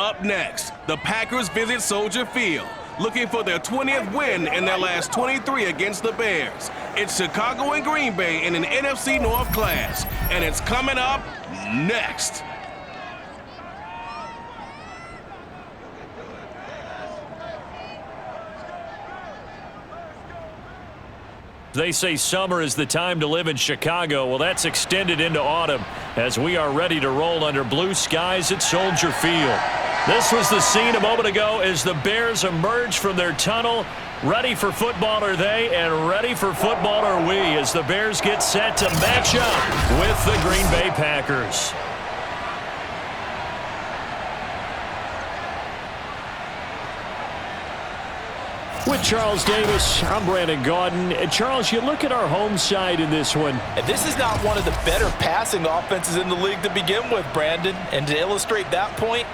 Up next, the Packers visit Soldier Field, looking for their 20th win in their last 23 against the Bears. It's Chicago and Green Bay in an NFC North clash, and it's coming up next. They say summer is the time to live in Chicago. Well, that's extended into autumn as we are ready to roll under blue skies at Soldier Field. This was the scene a moment ago as the Bears emerge from their tunnel. Ready for football are they, and ready for football are we as the Bears get set to match up with the Green Bay Packers. With Charles Davis, I'm Brandon Gaudin. And Charles, you look at our home side in this one. And this is not one of the better passing offenses in the league to begin with, Brandon. And to illustrate that point,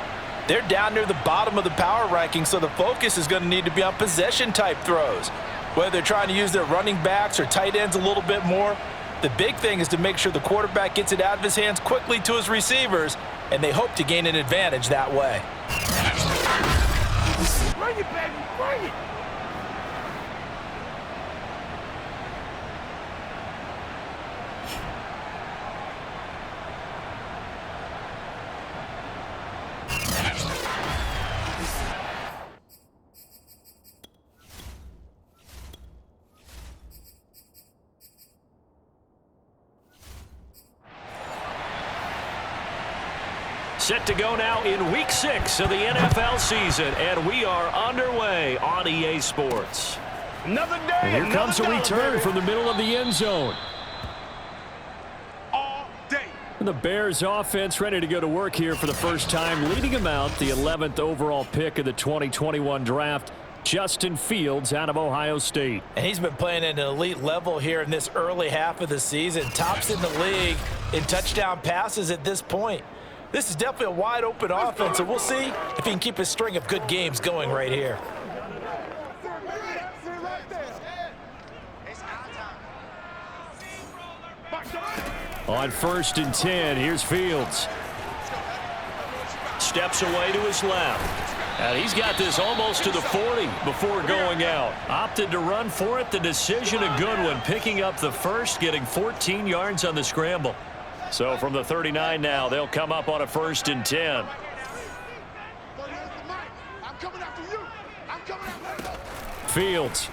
they're down near the bottom of the power ranking, so the focus is going to need to be on possession-type throws. Whether they're trying to use their running backs or tight ends a little bit more, the big thing is to make sure the quarterback gets it out of his hands quickly to his receivers, and they hope to gain an advantage that way. Bring it, baby, bring it! Set to go now in Week 6 of the NFL season, and we are underway on EA Sports. Another day, And here comes a return from the middle of the end zone. all day. And the Bears offense ready to go to work here for the first time, leading them out the 11th overall pick of the 2021 draft, Justin Fields out of Ohio State. And he's been playing at an elite level here in this early half of the season. Tops in the league in touchdown passes at this point. This is definitely a wide-open offense, and we'll see if he can keep his string of good games going right here. On 1st and 10, here's Fields. Steps away to his left. And he's got this almost to the 40 before going out. Opted to run for it. The decision a good one. Picking up the first, getting 14 yards on the scramble. So from the 39 now, they'll come up on a 1st and 10. Fields.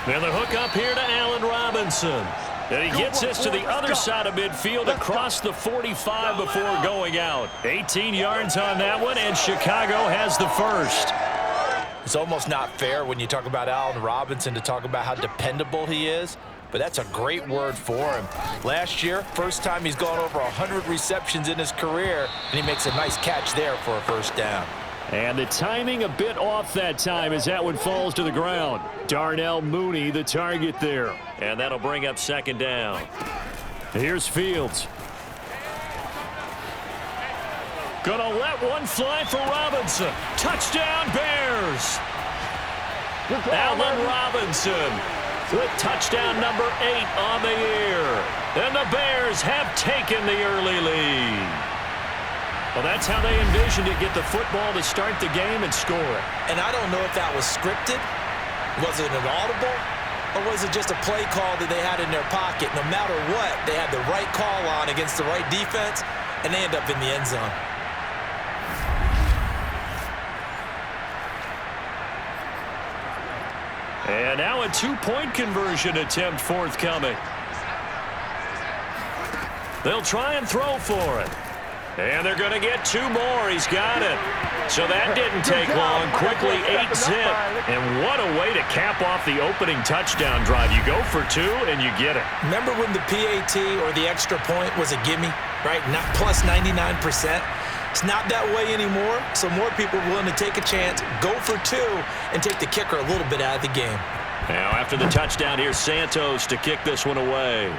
And the hook up here to Allen Robinson. And he gets this to the other side of midfield across the 45 before going out. 18 yards on that one, and Chicago has the first. It's almost not fair when you talk about Allen Robinson to talk about how dependable he is, but that's a great word for him. Last year, first time he's gone over 100 receptions in his career, and he makes a nice catch there for a first down. And the timing a bit off that time as that one falls to the ground. Darnell Mooney, the target there. And that'll bring up 2nd down. Here's Fields. Gonna let one fly for Robinson. Touchdown, Bears! Allen Robinson with touchdown number 8 on the year. And the Bears have taken the early lead. Well, that's how they envisioned it, get the football to start the game and score it. And I don't know if that was scripted. Was it an audible? Or was it just a play call that they had in their pocket? No matter what, they had the right call on against the right defense, and they end up in the end zone. And now a 2-point conversion attempt forthcoming. They'll try and throw for it. And they're going to get 2 more. He's got it. So that didn't take long. Quickly 8-zip. And what a way to cap off the opening touchdown drive. You go for 2 and you get it. Remember when the PAT or the extra point was a gimme, right? Not plus 99%. It's not that way anymore, so more people are willing to take a chance, go for 2, and take the kicker a little bit out of the game. Now after the touchdown, here's Santos to kick this one away.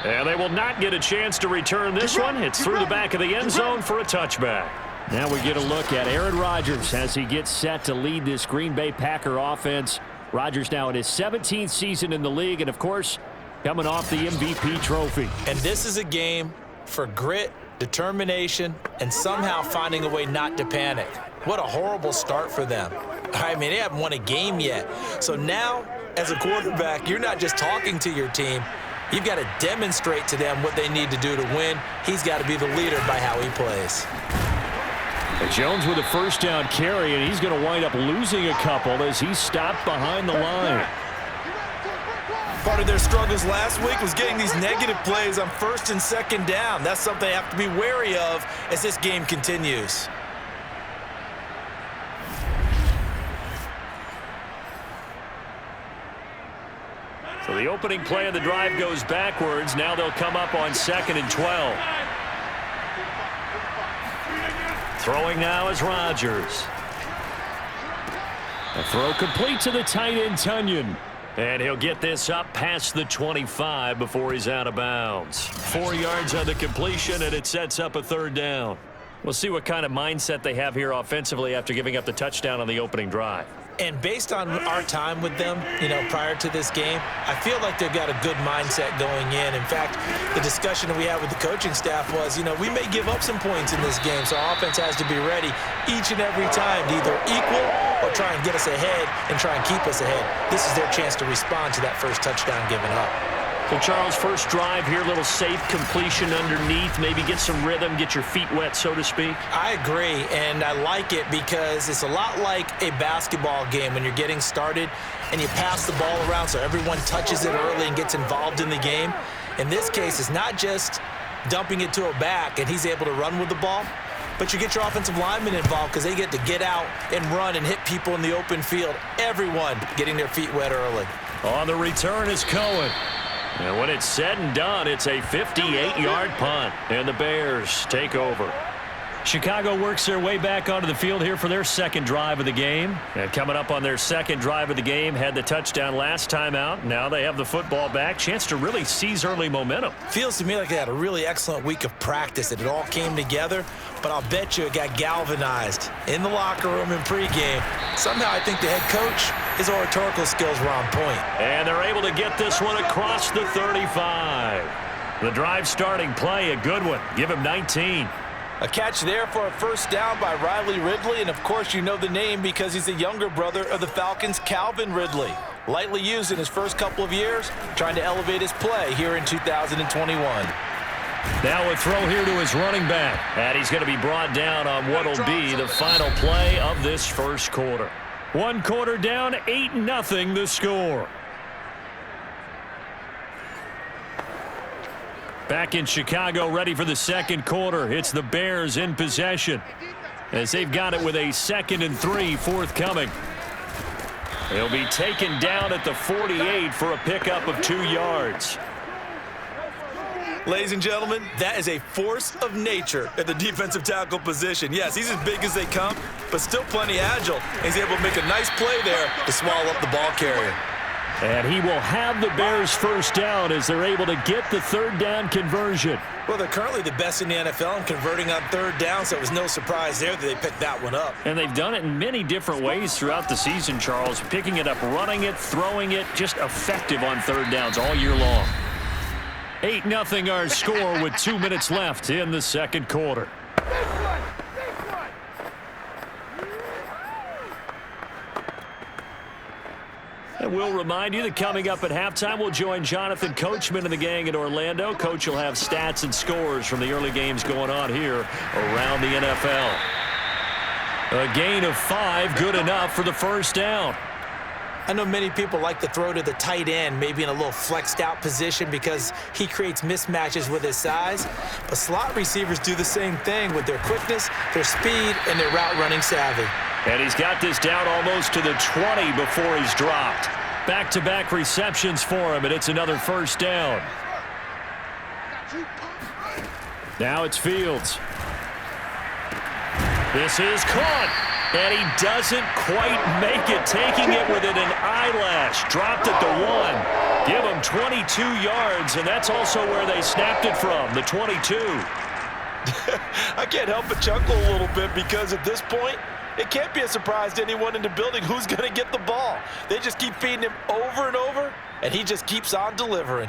And they will not get a chance to return this one. It's through the back of the end zone for a touchback. Now we get a look at Aaron Rodgers as he gets set to lead this Green Bay Packer offense. Rodgers now in his 17th season in the league, and of course, coming off the MVP trophy. And this is a game for grit, determination, and somehow finding a way not to panic. What a horrible start for them. I mean, they haven't won a game yet. So now, as a quarterback, you're not just talking to your team. You've got to demonstrate to them what they need to do to win. He's got to be the leader by how he plays. Jones with a first down carry, and he's going to wind up losing a couple as he's stopped behind the line. Part of their struggles last week was getting these negative plays on first and second down. That's something they have to be wary of as this game continues. So the opening play of the drive goes backwards. Now they'll come up on 2nd and 12. Throwing now is Rodgers. A throw complete to the tight end, Tunyon. And he'll get this up past the 25 before he's out of bounds. 4 yards on the completion, and it sets up a 3rd down. We'll see what kind of mindset they have here offensively after giving up the touchdown on the opening drive. And based on our time with them, prior to this game, I feel like they've got a good mindset going in. In fact, the discussion that we had with the coaching staff was, we may give up some points in this game, so our offense has to be ready each and every time to either equal or try and get us ahead and try and keep us ahead. This is their chance to respond to that first touchdown given up. So, Charles, first drive here, little safe completion underneath, maybe get some rhythm, get your feet wet, so to speak. I agree, and I like it because it's a lot like a basketball game when you're getting started and you pass the ball around so everyone touches it early and gets involved in the game. In this case, it's not just dumping it to a back and he's able to run with the ball, but you get your offensive linemen involved because they get to get out and run and hit people in the open field. Everyone getting their feet wet early. On the return is Cohen. And when it's said and done, it's a 58-yard punt, and the Bears take over. Chicago works their way back onto the field here for their second drive of the game. And coming up on their second drive of the game, had the touchdown last time out. Now they have the football back. Chance to really seize early momentum. Feels to me like they had a really excellent week of practice. It all came together, but I'll bet you it got galvanized in the locker room in pregame. Somehow I think the head coach, his oratorical skills were on point. And they're able to get this one across the 35. The drive starting play, a good one. Give him 19. A catch there for a first down by Riley Ridley, and of course you know the name because he's the younger brother of the Falcons' Calvin Ridley. Lightly used in his first couple of years, trying to elevate his play here in 2021. Now a throw here to his running back, and he's going to be brought down on what will be the final play of this first quarter. 1 quarter down, 8-0 the score. Back in Chicago, ready for the second quarter. It's the Bears in possession as they've got it with a 2nd and 3 forthcoming. They'll be taken down at the 48 for a pickup of 2 yards. Ladies and gentlemen, that is a force of nature at the defensive tackle position. Yes, he's as big as they come, but still plenty agile. He's able to make a nice play there to swallow up the ball carrier. And he will have the Bears first down as they're able to get the 3rd down conversion. Well, they're currently the best in the NFL in converting on 3rd down, so it was no surprise there that they picked that one up. And they've done it in many different ways throughout the season, Charles. Picking it up, running it, throwing it, just effective on 3rd downs all year long. 8-0 our score with 2 minutes left in the second quarter. And we'll remind you that coming up at halftime, we'll join Jonathan Coachman and the gang in Orlando. Coach will have stats and scores from the early games going on here around the NFL. A gain of 5, good enough for the first down. I know many people like to throw to the tight end, maybe in a little flexed out position because he creates mismatches with his size. But slot receivers do the same thing with their quickness, their speed, and their route running savvy. And he's got this down almost to the 20 before he's dropped. Back-to-back receptions for him, and it's another first down. Now it's Fields. This is caught, and he doesn't quite make it, taking it within an eyelash. Dropped at the 1. Give him 22 yards, and that's also where they snapped it from, the 22. I can't help but chuckle a little bit because at this point, it can't be a surprise to anyone in the building who's going to get the ball. They just keep feeding him over and over, and he just keeps on delivering.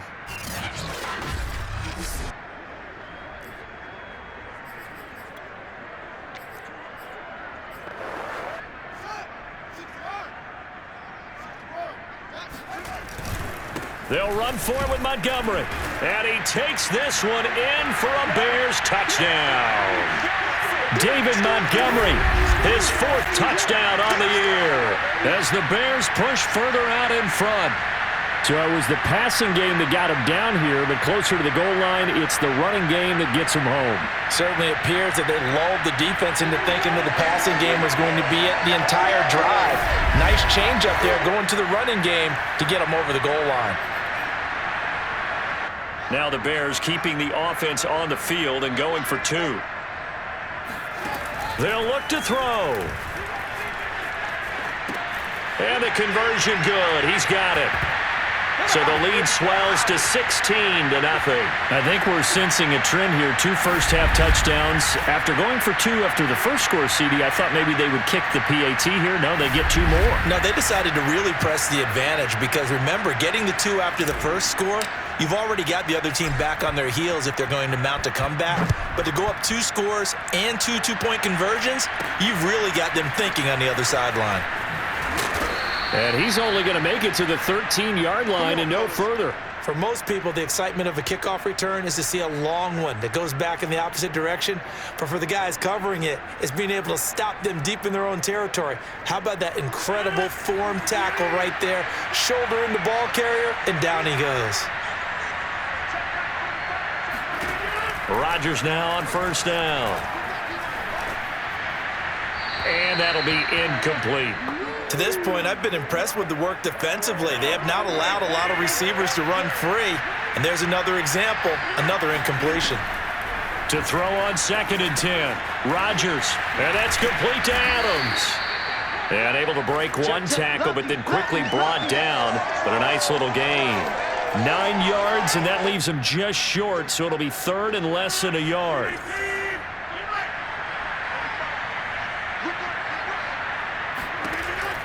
They'll run for it with Montgomery. And he takes this one in for a Bears touchdown. David Montgomery, his 4th touchdown on the year as the Bears push further out in front. So it was the passing game that got him down here, but closer to the goal line, it's the running game that gets him home. Certainly appears that they lulled the defense into thinking that the passing game was going to be it the entire drive. Nice change up there going to the running game to get him over the goal line. Now the Bears keeping the offense on the field and going for 2. They'll look to throw. And the conversion good. He's got it. So the lead swells to 16-0. I think we're sensing a trend here. 2 first-half touchdowns. After going for 2 after the first score, CD, I thought maybe they would kick the PAT here. No, they get 2 more. No, they decided to really press the advantage because, remember, getting the 2 after the first score, you've already got the other team back on their heels if they're going to mount a comeback. But to go up 2 scores and 2 two-point conversions, you've really got them thinking on the other sideline. And he's only going to make it to the 13-yard line and no further. For most people, the excitement of a kickoff return is to see a long one that goes back in the opposite direction. But for the guys covering it, it's being able to stop them deep in their own territory. How about that incredible form tackle right there? Shoulder in the ball carrier, and down he goes. Rodgers now on first down. And that'll be incomplete. To this point, I've been impressed with the work defensively. They have not allowed a lot of receivers to run free. And there's another example, another incompletion. To throw on 2nd and 10. Rodgers, and that's complete to Adams. And able to break one tackle, but then quickly brought down. But a nice little gain. 9 yards, and that leaves him just short, so it'll be 3rd and less than a yard.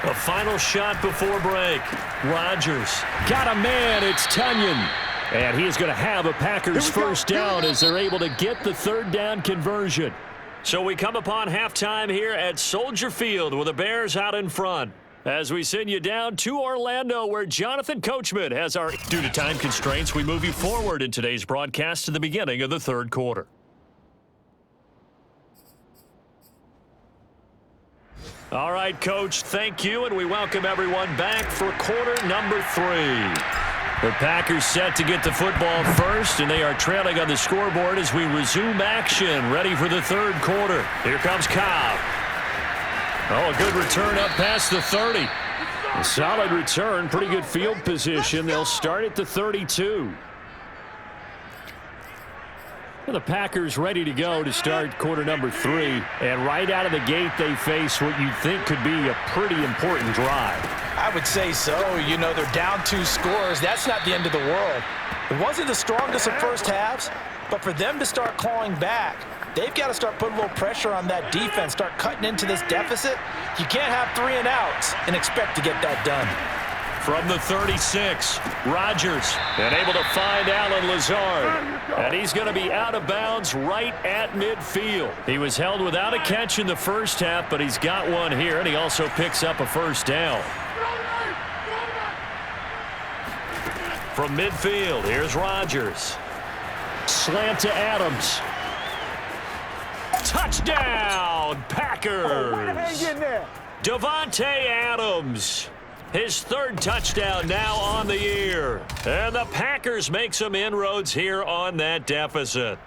A final shot before break. Rodgers got a man. It's Tunyon. And he is going to have a Packers first down as they're able to get the 3rd down conversion. So we come upon halftime here at Soldier Field with the Bears out in front. As we send you down to Orlando where Jonathan Coachman has our... Due to time constraints, we move you forward in today's broadcast to the beginning of the 3rd quarter. All right, Coach, thank you, and we welcome everyone back for quarter number 3. The Packers set to get the football first, and they are trailing on the scoreboard as we resume action, ready for the 3rd quarter. Here comes Cobb. Oh, a good return up past the 30. A solid return, pretty good field position. They'll start at the 32. The Packers ready to go to start quarter number 3. And right out of the gate, they face what you think could be a pretty important drive. I would say so. You know, they're down 2 scores. That's not the end of the world. It wasn't the strongest of first halves, but for them to start clawing back, they've got to start putting a little pressure on that defense, start cutting into this deficit. You can't have 3 and outs and expect to get that done. From the 36, Rodgers, and able to find Allen Lazard. And he's going to be out of bounds right at midfield. He was held without a catch in the first half, but he's got one here, and he also picks up a first down. From midfield, here's Rodgers. Slant to Adams. Touchdown, Packers! Davante Adams. His 3rd touchdown now on the year. And the Packers make some inroads here on that deficit.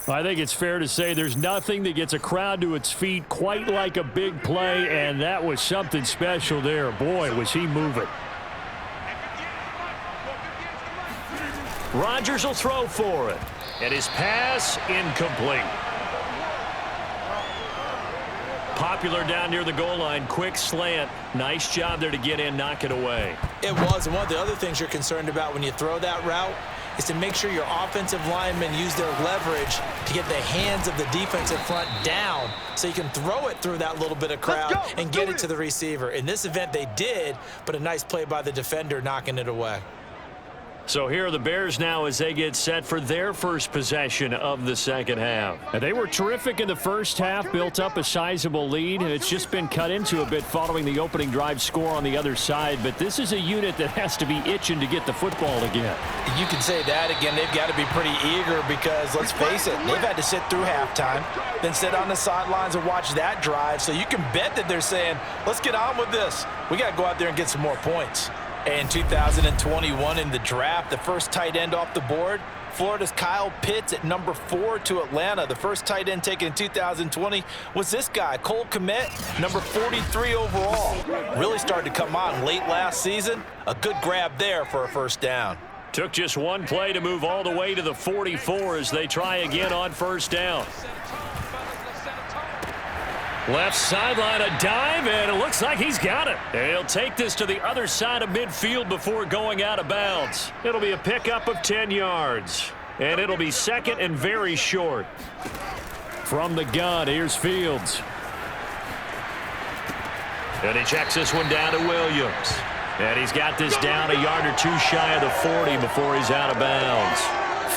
I think it's fair to say there's nothing that gets a crowd to its feet quite like a big play, and that was something special there. Boy, was he moving. Rodgers will throw for it. And his pass incomplete. Popular down near the goal line. Quick slant. Nice job there to get in, knock it away. It was. And one of the other things you're concerned about when you throw that route is to make sure your offensive linemen use their leverage to get the hands of the defensive front down so you can throw it through that little bit of crowd and get it to the receiver. In this event, they did, but a nice play by the defender knocking it away. So here are the Bears now as they get set for their first possession of the second half. And they were terrific in the first half, built up a sizable lead, and it's just been cut into a bit following the opening drive score on the other side. But this is a unit that has to be itching to get the football again. You can say that again. They've got to be pretty eager because, let's face it, they've had to sit through halftime, then sit on the sidelines and watch that drive. So you can bet that they're saying, let's get on with this. We got to go out there and get some more points. In 2021 in the draft, the first tight end off the board, Florida's Kyle Pitts at number 4 to Atlanta. The first tight end taken in 2020 was this guy, Cole Kmet, number 43 overall. Really started to come on late last season. A good grab there for a first down. Took just one play to move all the way to the 44 as they try again on first down. Left sideline, a dive, and it looks like he's got it. And he'll take this to the other side of midfield before going out of bounds. It'll be a pickup of 10 yards. And it'll be second and very short. From the gun, here's Fields. And he checks this one down to Williams. And he's got this down a yard or two shy of the 40 before he's out of bounds.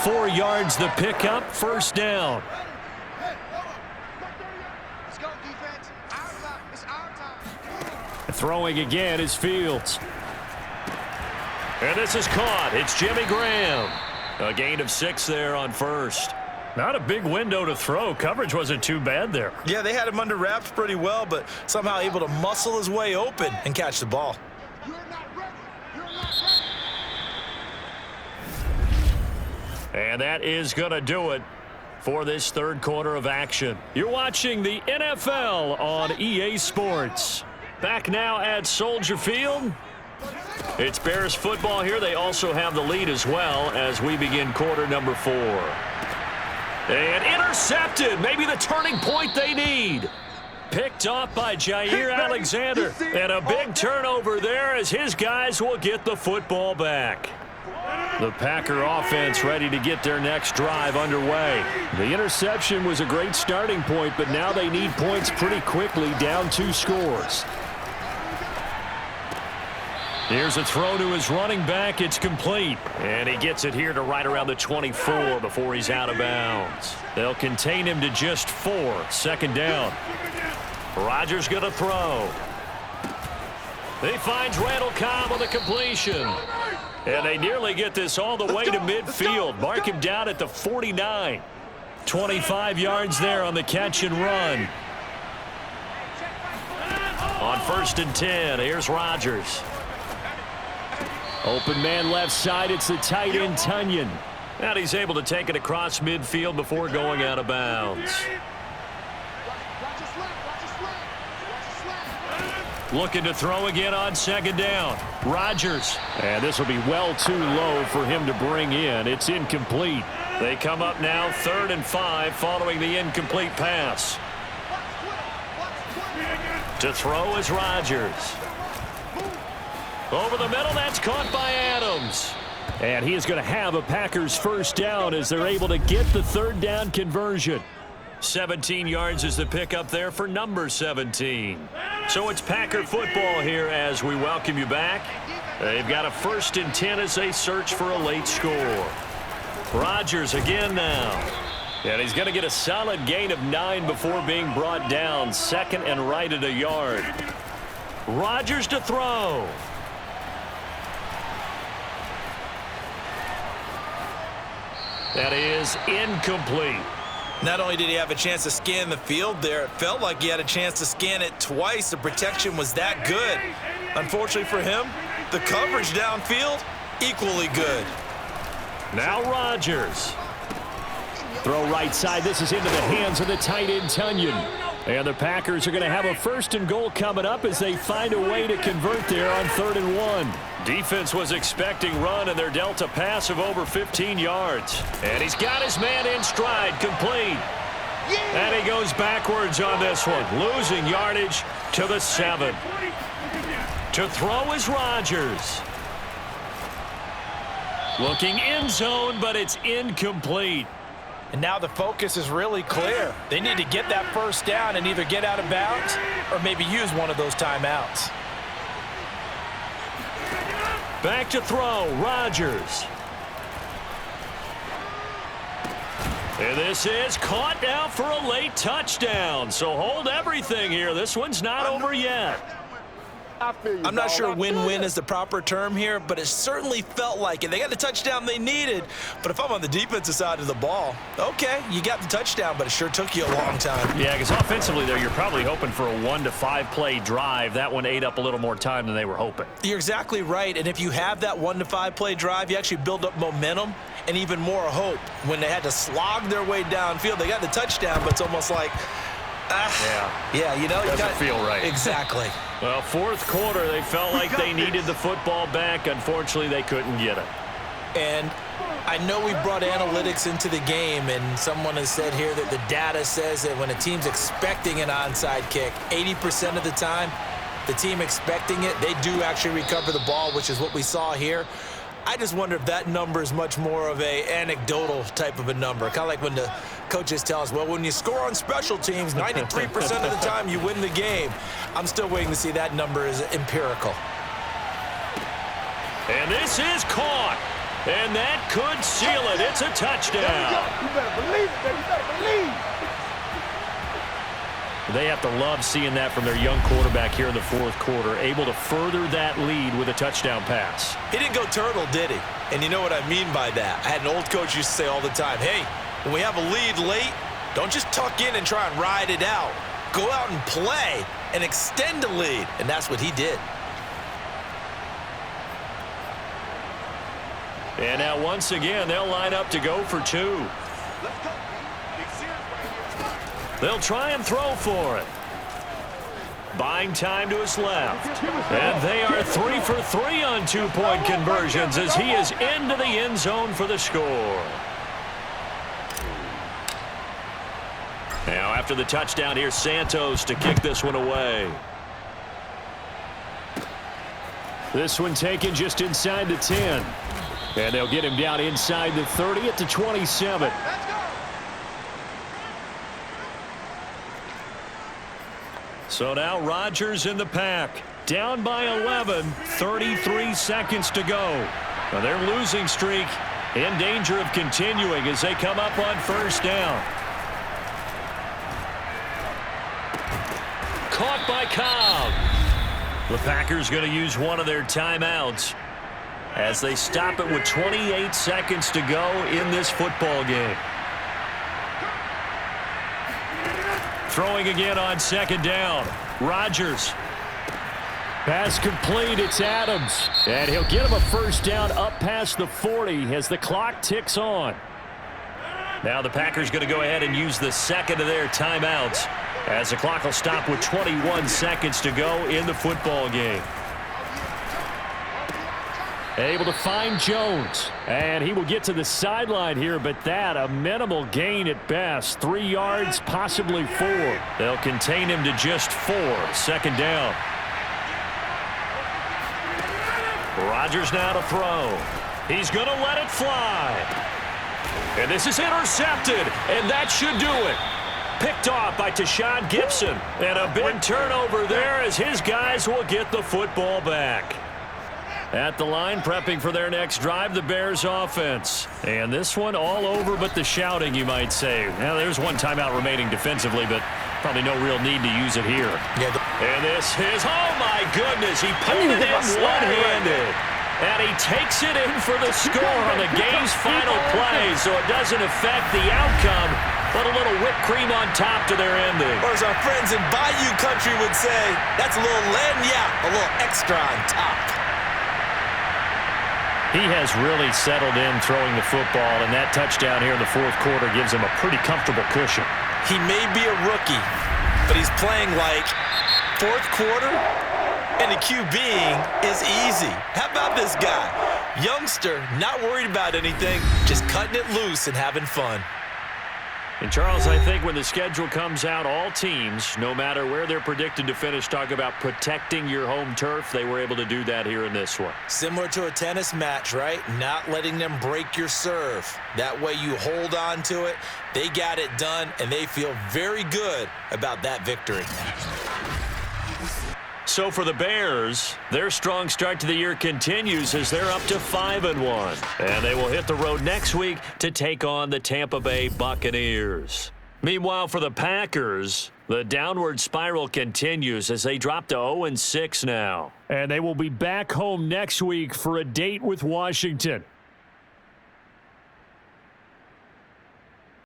4 yards the pickup, first down. Throwing again is Fields. And this is caught. It's Jimmy Graham. A gain of 6 there on first. Not a big window to throw. Coverage wasn't too bad there. Yeah, they had him under wraps pretty well, but somehow able to muscle his way open and catch the ball. And that is going to do it for this third quarter of action. You're watching the NFL on EA Sports. Back now at Soldier Field. It's Bears football here. They also have the lead as well as we begin quarter number 4. And intercepted. Maybe the turning point they need. Picked off by Jair Alexander. And a big turnover there as his guys will get the football back. The Packer offense ready to get their next drive underway. The interception was a great starting point, but now they need points pretty quickly, down 2 scores. Here's a throw to his running back. It's complete. And he gets it here to right around the 24 before he's out of bounds. They'll contain him to just 4. Second down. Rodgers going to throw. He finds Randall Cobb on the completion. And they nearly get this all the way to midfield. Mark him down at the 49. 25 yards there on the catch and run. On first and 10, here's Rodgers. Open man left side, it's the tight end Tunyon. And he's able to take it across midfield before going out of bounds. Looking to throw again on second down. Rodgers. And this will be well too low for him to bring in. It's incomplete. They come up now 3rd and 5 following the incomplete pass. To throw is Rodgers. Over the middle, that's caught by Adams. And he is going to have a Packers first down as they're able to get the third down conversion. 17 yards is the pickup there for number 17. So it's Packer football here as we welcome you back. They've got a 1st and 10 as they search for a late score. Rodgers again now. And he's going to get a solid gain of 9 before being brought down. 2nd and right at a yard. Rodgers to throw. That is incomplete. Not only did he have a chance to scan the field there, it felt like he had a chance to scan it twice. The protection was that good. Unfortunately for him, the coverage downfield, equally good. Now Rodgers. Throw right side. This is into the hands of the tight end Tunyon. And the Packers are going to have a 1st and goal coming up as they find a way to convert there on 3rd and 1. Defense was expecting run, and they're dealt a pass of over 15 yards. And he's got his man in stride, complete. And he goes backwards on this one, losing yardage to the 7. To throw is Rodgers. Looking end zone, but it's incomplete. And now the focus is really clear. They need to get that first down and either get out of bounds or maybe use one of those timeouts. Back to throw, Rodgers. And this is caught now for a late touchdown. So hold everything here. This one's not over yet. I'm not sure win-win is the proper term here, but it certainly felt like it. They got the touchdown they needed, but if I'm on the defensive side of the ball, okay, you got the touchdown, but it sure took you a long time. Yeah, because offensively there, you're probably hoping for a 1 to 5 play drive. That one ate up a little more time than they were hoping. You're exactly right, and if you have that 1 to 5 play drive, you actually build up momentum and even more hope. When they had to slog their way downfield, they got the touchdown, but it's almost like, yeah, you know, doesn't feel right. Exactly. Well, fourth quarter, they felt like they needed the football back. Unfortunately, they couldn't get it. And I know we brought analytics into the game, and someone has said here that the data says that when a team's expecting an onside kick, 80% of the time, the team expecting it, they do actually recover the ball, which is what we saw here. I just wonder if that number is much more of a anecdotal type of a number. Kind of like when the coaches tell us, well, when you score on special teams, 93% of the time you win the game. I'm still waiting to see that number is empirical. And this is caught. And that could seal it. It's a touchdown. You better believe it, baby. You better believe. They have to love seeing that from their young quarterback here in the fourth quarter, able to further that lead with a touchdown pass. He didn't go turtle, did he? And you know what I mean by that. I had an old coach used to say all the time, hey, when we have a lead late, don't just tuck in and try and ride it out. Go out and play and extend the lead. And that's what he did. And now once again, they'll line up to go for 2. They'll try and throw for it. Buying time to his left. And they are 3 for 3 on 2-point conversions as he is into the end zone for the score. Now after the touchdown, here's Santos to kick this one away. This one taken just inside the 10. And they'll get him down inside the 30 at the 27. So now Rodgers in the pack. Down by 11, 33 seconds to go. Now their losing streak in danger of continuing as they come up on first down. Caught by Cobb. The Packers going to use one of their timeouts as they stop it with 28 seconds to go in this football game. Throwing again on second down. Rodgers. Pass complete. It's Adams. And he'll get him a first down up past the 40 as the clock ticks on. Now the Packers going to go ahead and use the second of their timeouts as the clock will stop with 21 seconds to go in the football game. Able to find Jones. And he will get to the sideline here, but that a minimal gain at best. 3 yards, possibly 4. They'll contain him to just 4. Second down. Rodgers now to throw. He's going to let it fly. And this is intercepted, and that should do it. Picked off by Tashawn Gibson. And a big turnover there as his guys will get the football back. At the line, prepping for their next drive, the Bears offense. And this one all over but the shouting, you might say. Now, there's one timeout remaining defensively, but probably no real need to use it here. Yeah, and this is, oh my goodness, he pulled it in one-handed. And he takes it in for the score on the game's final play, so it doesn't affect the outcome, but a little whipped cream on top to their ending. Or as our friends in Bayou Country would say, that's a little lagniappe, a little extra on top. He has really settled in throwing the football, and that touchdown here in the fourth quarter gives him a pretty comfortable cushion. He may be a rookie, but he's playing like fourth quarter, and the QBing is easy. How about this guy? Youngster, not worried about anything, just cutting it loose and having fun. And, Charles, I think when the schedule comes out, all teams, no matter where they're predicted to finish, talk about protecting your home turf. They were able to do that here in this one. Similar to a tennis match, right? Not letting them break your serve. That way you hold on to it. They got it done, and they feel very good about that victory. so for the Bears, their strong start to the year continues as they're up to 5-1. And they will hit the road next week to take on the Tampa Bay Buccaneers. Meanwhile, for the Packers, the downward spiral continues as they drop to 0-6 now. And they will be back home next week for a date with Washington.